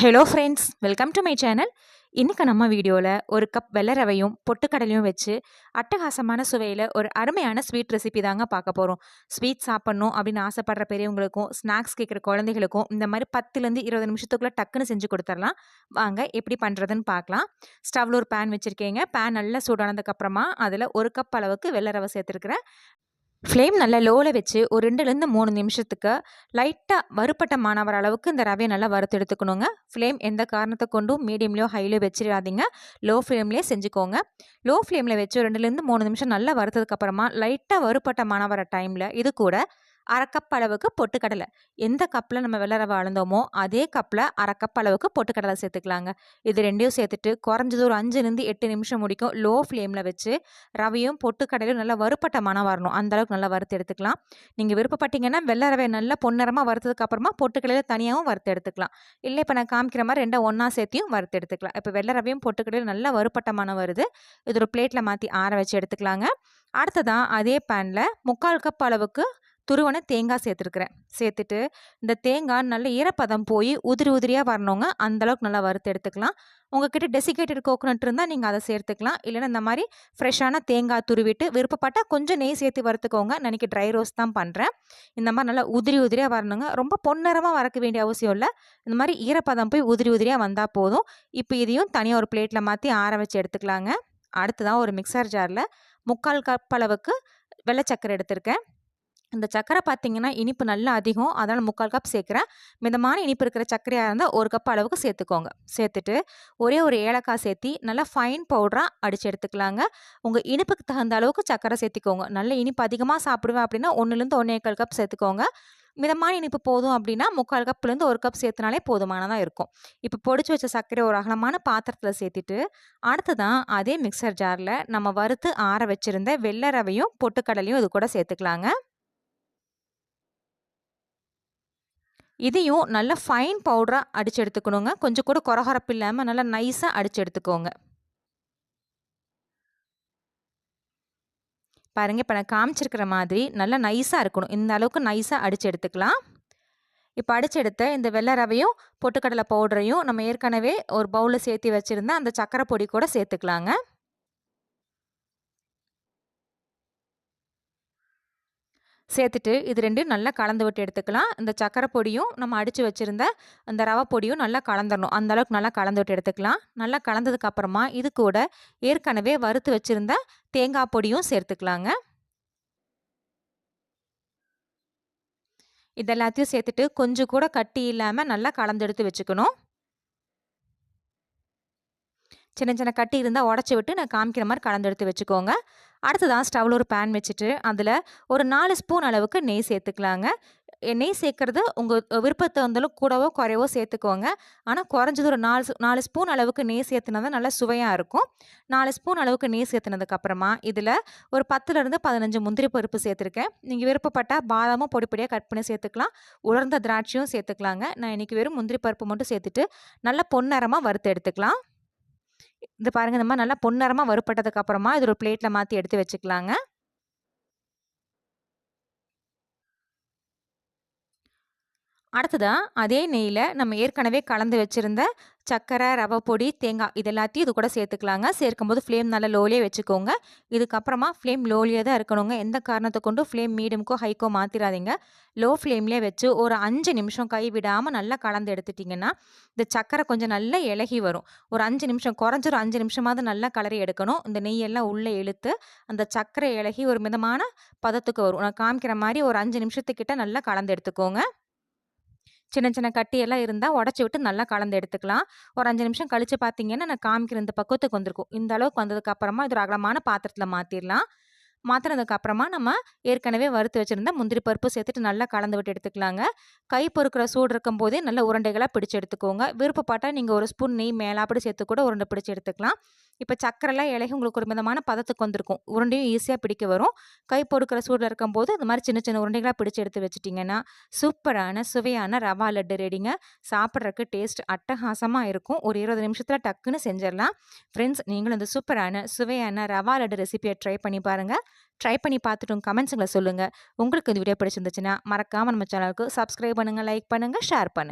Hello friends, welcome to my channel. இன்றைக்கி நம்ம வீடியோவில் ஒரு கப் வெள்ளை ரவையும் பொட்டுக்கடலையும் வச்சு அட்டகாசமான சுவையில் ஒரு அருமையான ஸ்வீட் ரெசிபி தாங்க பார்க்க போகிறோம். ஸ்வீட் சாப்பிட்ணும் அப்படின்னு ஆசைப்படுற பெரியவங்களுக்கும் ஸ்நாக்ஸ் கேட்குற குழந்தைகளுக்கும் இந்த மாதிரி 10லேருந்து 20 நிமிஷத்துக்குள்ளே டக்குன்னு செஞ்சு கொடுத்துடலாம். வாங்க எப்படி பண்ணுறதுன்னு பார்க்கலாம். ஸ்டவ்வில் ஒரு பேன் வச்சுருக்கீங்க. பேன் நல்லா சூடானதுக்கப்புறமா அதில் ஒரு கப் அளவுக்கு வெள்ளை ரவை சேர்த்துருக்குறேன். ஃப்ளேம் நல்லா லோவில் வச்சு ஒரு 2லேருந்து 3 நிமிஷத்துக்கு லைட்டாக வறுப்பட்ட மாணவர் அளவுக்கு இந்த ரவையை நல்லா வறுத்து எடுத்துக்கணுங்க. ஃப்ளேம் எந்த காரணத்தை கொண்டும் மீடியம்லையோ ஹைலையோ வச்சிடாதீங்க. லோ ஃப்ளேம்லேயே செஞ்சுக்கோங்க. லோ ஃப்ளேமில் வச்சு 2லேருந்து 3 நிமிஷம் நல்லா வறுத்ததுக்கப்புறமா லைட்டாக வறுப்பட்ட மாணவர டைமில் இது கூட அரை கப் அளவுக்கு பொட்டுக்கடலை, எந்த கப்பில் நம்ம வெள்ளை ரவை அளந்தோமோ அதே கப்பில் அரை கப் அளவுக்கு பொட்டுக்கடலை சேர்த்துக்கலாங்க. இது ரெண்டையும் சேர்த்துட்டு குறைஞ்சது ஒரு 5லேருந்து 8 நிமிஷம் முடிக்கும் லோ ஃப்ளேமில் வச்சு ரவையும் பொட்டுக்கடலையும் நல்லா வறுப்பட்ட மனம் வரணும். அந்தளவுக்கு நல்லா வறுத்து எடுத்துக்கலாம். நீங்கள் விருப்பப்பட்டீங்கன்னா வெள்ளை ரவை நல்லா பொன்னிறமாக வறுத்ததுக்கப்புறமா பொட்டுக்கடலையில் தனியாகவும் வறுத்து எடுத்துக்கலாம். இல்லை இப்போ நான் காமிக்கிற மாதிரி ரெண்டை ஒன்றா சேர்த்தியும் வறுத்து எடுத்துக்கலாம். இப்போ வெள்ளை ரவையும் பொட்டுக்கடலையும் நல்லா வறுப்பட்ட மனம் வருது. இது ஒரு பிளேட்டில் மாற்றி ஆற வச்சு எடுத்துக்கலாங்க. அடுத்ததான் அதே பேனில் 3/4 கப் அளவுக்கு துருவன தேங்காய் சேர்த்துருக்குறேன். சேர்த்துட்டு இந்த தேங்காய் நல்ல ஈரப்பதம் போய் உதிரி உதிரியாக வரணுங்க. அந்தளவுக்கு நல்லா வறுத்து எடுத்துக்கலாம். உங்ககிட்ட டெசிகேட்டட் கோகோனட் இருந்தால் நீங்கள் அதை சேர்த்துக்கலாம். இல்லைன்னா இந்த மாதிரி ஃப்ரெஷ்ஷான தேங்காய் துருவிட்டு விருப்பப்பட்டால் கொஞ்சம் நெய் சேர்த்து வறுத்துக்கோங்க. நான் இன்றைக்கி ட்ரை ரோஸ்ட் தான் பண்ணுறேன். இந்த மாதிரி நல்லா உதிரி உதிரியாக வரணுங்க. ரொம்ப பொன்னிறமாக வறுக்க வேண்டிய அவசியம் இல்லை. இந்த மாதிரி ஈரப்பதம் போய் உதிரி உதிரியாக வந்தால் போதும். இப்போ இதையும் தனியாக ஒரு பிளேட்டில் மாற்றி ஆற வச்சு எடுத்துக்கலாங்க. அடுத்ததான் ஒரு மிக்சர் ஜாரில் 3/4 கப் அளவுக்கு வெள்ளை சர்க்கரை எடுத்திருக்கேன். இந்த சர்க்கரை பார்த்தீங்கன்னா இனிப்பு நல்லா அதிகம், அதனால் 3/4 கப் சேர்க்குறேன். மிதமான இனிப்பு இருக்கிற சர்க்கரையாக இருந்தால் 1 கப் அளவுக்கு சேர்த்துக்கோங்க. சேர்த்துட்டு ஒரே ஒரு ஏலக்காய் சேர்த்தி நல்லா ஃபைன் பவுடராக அடித்து எடுத்துக்கலாங்க. உங்கள் இனிப்புக்கு தகுந்த அளவுக்கு சர்க்கரை சேர்த்திக்கோங்க. நல்ல இனிப்பு அதிகமாக சாப்பிடுவேன் அப்படின்னா 1லேருந்து 1.25 கப் சேர்த்துக்கோங்க. மிதமான இனிப்பு போதும் அப்படின்னா 3/4 கப்லேருந்து 1 கப் சேர்த்துனாலே போதுமானதாக இருக்கும். இப்போ பொடிச்சு வச்ச சர்க்கரை ஒரு அகலமான பாத்திரத்தில் சேர்த்துட்டு அடுத்ததான் அதே மிக்சர் ஜாரில் நம்ம வறுத்து ஆற வச்சுருந்த வெள்ளை ரவையும் பொட்டுக்கடலையும் இது கூட சேர்த்துக்கலாங்க. இதையும் நல்லா ஃபைன் பவுடராக அடித்து எடுத்துக்கணுங்க. கொஞ்சம் கூட கொரகொரப்பு இல்லாமல் நல்லா நைஸாக அடித்து எடுத்துக்கோங்க. பாருங்கள், இப்போ நான் காமிச்சிருக்கிற மாதிரி நல்லா நைஸாக இருக்கணும். இந்த அளவுக்கு நைஸாக அடித்து எடுத்துக்கலாம். இப்போ அடித்து எடுத்த இந்த வெள்ளை ரவையும் பொட்டுக்கடலை பவுடரையும் நம்ம ஏற்கனவே ஒரு பவுலில் சேர்த்து வச்சுருந்தா அந்த சக்கரை பொடி கூட சேர்த்துக்கலாங்க. சேர்த்துட்டு இது ரெண்டையும் நல்லா கலந்து விட்டு எடுத்துக்கலாம். இந்த சக்கரை பொடியும் நம்ம அடித்து வச்சுருந்த அந்த ரவை பொடியும் நல்லா கலந்துடணும். அந்தளவுக்கு நல்லா கலந்து விட்டு எடுத்துக்கலாம். நல்லா கலந்ததுக்கப்புறமா இது கூட ஏற்கனவே வறுத்து வச்சுருந்த தேங்காய் பொடியும் சேர்த்துக்கலாங்க. இதெல்லாத்தையும் சேர்த்துட்டு கொஞ்சம் கூட கட்டி இல்லாமல் நல்லா கலந்து எடுத்து வச்சுக்கணும். சின்ன சின்ன கட்டி இருந்தால் உடச்சி விட்டு நான் காமிக்கிற மாதிரி கலந்து எடுத்து வச்சுக்கோங்க. அடுத்ததான் ஸ்டவ்வில் ஒரு பேன் வச்சுட்டு அதில் ஒரு 4 ஸ்பூன் அளவுக்கு நெய் சேர்த்துக்கலாங்க. நெய் சேர்க்குறது உங்கள் விருப்பத்தை வந்தாலும் கூடவோ குறைவோ சேர்த்துக்கோங்க. ஆனால் குறைஞ்சது ஒரு 4 ஸ்பூன் அளவுக்கு நெய் சேர்த்துனா தான் நல்லா சுவையாக இருக்கும். 4 ஸ்பூன் அளவுக்கு நெய் சேர்த்துனதுக்கப்புறமா இதில் ஒரு 10லேருந்து 15 முந்திரி பருப்பு சேர்த்துருக்கேன். நீங்கள் விருப்பப்பட்டால் பாதாமும் பொடி பொடியாக கட் பண்ணி சேர்த்துக்கலாம். உலர்ந்த திராட்சையும் சேர்த்துக்கலாங்க. நான் இன்றைக்கி வெறும் முந்திரி பருப்பு மட்டும் சேர்த்துட்டு நல்லா பொன்னிறமாக வறுத்து எடுத்துக்கலாம். இது பாருங்கள், இந்த மாதிரி நல்லா பொன்னிறமாக வறுப்பட்டதுக்கு அப்புறமா இது ஒரு பிளேட்டில் மாற்றி எடுத்து வச்சுக்கலாங்க. அடுத்ததாக அதே நெய்யில் நம்ம ஏற்கனவே கலந்து வச்சுருந்த சர்க்கரை, ரவை பொடி, தேங்காய் இது எல்லாத்தையும் இது கூட சேர்த்துக்கலாங்க. சேர்க்கும்போது ஃப்ளேம் நல்லா லோலியே வச்சுக்கோங்க. இதுக்கப்புறமா ஃப்ளேம் லோலியே தான் இருக்கணுங்க. எந்த காரணத்தை கொண்டு ஃப்ளேம் மீடியமுக்கோ ஹைக்கோ மாற்றிடாதீங்க. லோ ஃப்ளேம்லேயே வச்சு ஒரு 5 நிமிஷம் கை விடாமல் நல்லா கலந்து எடுத்துட்டிங்கன்னா இந்த சர்க்கரை கொஞ்சம் நல்லா இலகி வரும். ஒரு 5 நிமிஷம், குறைஞ்ச ஒரு 5 நிமிஷமாவது நல்லா கலரி எடுக்கணும். இந்த நெய்யெல்லாம் உள்ளே இழுத்து அந்த சர்க்கரை இலகி ஒரு மிதமான பதத்துக்கு வரும். நான் காமிக்கிற மாதிரி ஒரு 5 நிமிஷத்துக்கிட்ட நல்லா கலந்து எடுத்துக்கோங்க. சின்ன சின்ன கட்டியெல்லாம் இருந்தால் உடச்சி விட்டு நல்லா கலந்து எடுத்துக்கலாம். ஒரு 5 நிமிஷம் கழித்து பார்த்தீங்கன்னா நான் காமிக்கிற இந்த பக்குவத்துக்கு வந்திருக்கும். இந்த அளவுக்கு வந்ததுக்கப்புறமா இது ஒரு அகலமான பாத்திரத்தில் மாற்றிடலாம். மாற்றினதுக்கப்புறமா நம்ம ஏற்கனவே வறுத்து வச்சுருந்த முந்திரி பருப்பு சேர்த்துட்டு நல்லா கலந்து விட்டு எடுத்துக்கலாங்க. கை பொறுக்கிற சூடு இருக்கும் போதே நல்ல உருண்டைகளாக பிடிச்சி எடுத்துக்கோங்க. விருப்பப்பட்டால் நீங்கள் ஒரு ஸ்பூன் நெய் மேலாப்படி சேர்த்து கூட உருண்டை பிடிச்சி எடுத்துக்கலாம். இப்போ சக்கரைலாம் இலகி உங்களுக்கு ஒரு மிதமான பதத்துக்கு வந்திருக்கும். உருண்டையும் ஈஸியாக பிடிக்க வரும். கை பொறுக்கிற சூடில் இருக்கும்போது இந்த மாதிரி சின்ன சின்ன உருண்டைகளாக பிடிச்சி எடுத்து வச்சுட்டிங்கன்னா சூப்பரான சுவையான ரவா லட்டு ரெடிங்க. சாப்பிட்றதுக்கு டேஸ்ட் அட்டகாசமாக இருக்கும். ஒரு 20 நிமிஷத்தில் டக்குன்னு செஞ்சிடலாம். ஃப்ரெண்ட்ஸ், நீங்களும் இந்த சூப்பரான சுவையான ரவா லட்டு ரெசிபியை ட்ரை பண்ணி பாருங்கள். ட்ரை பண்ணி பார்த்துட்டு உங்கள் கமெண்ட்ஸுங்களை சொல்லுங்கள். உங்களுக்கு இந்த வீடியோ பிடிச்சிருந்துச்சுன்னா மறக்காமல் நம்ம சேனலுக்கு சப்ஸ்கிரைப் பண்ணுங்கள், லைக் பண்ணுங்கள், ஷேர் பண்ணுங்கள்.